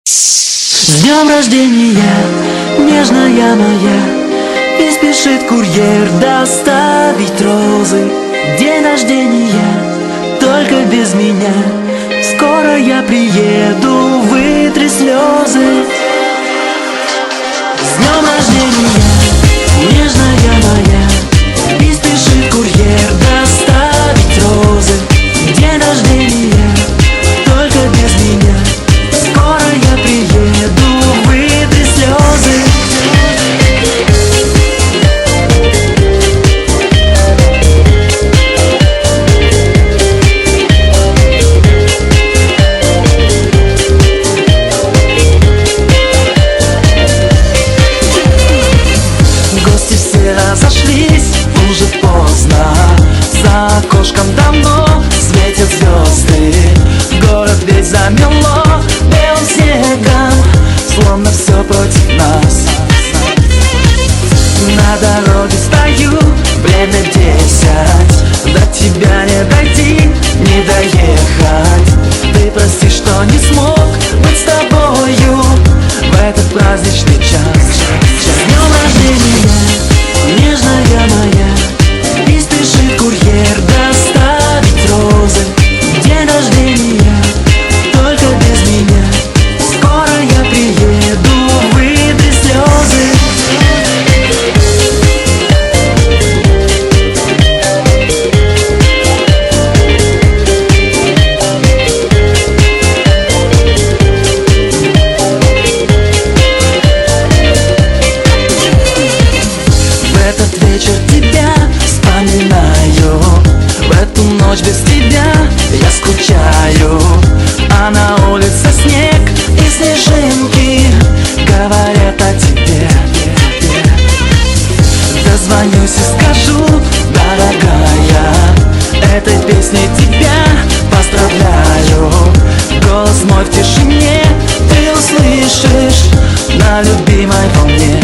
С днем рождения, нежная моя, и спешит курьер доставить розы. День рождения, только без меня. Скоро я приеду, вытри слезы. С днем рождения, нежная моя, и спешит курьер доставить розы. День рождения, только без меня. Скоро я приеду, вытри слезы. Гости все разошлись, уже поздно. За окошком давно светят звезды. Город весь замело белым снегом, словно все против нас. На дороге стою, время 10. До тебя не дойти, не доехать. Ты прости, что не смог быть с тобою в этот праздничный час. С днем рождения, нежная моя, и спешит курьер доставить розы. День рождения, только без меня. Скоро я приеду, вытри слезы. В этот вечер тебя вспоминаю, в эту ночь без тебя я скучаю. А на улице снег и снежинки говорят о тебе. Дозвонюсь и скажу, дорогая, этой песней тебя поздравляю. Голос мой в тишине ты услышишь на любимой волне.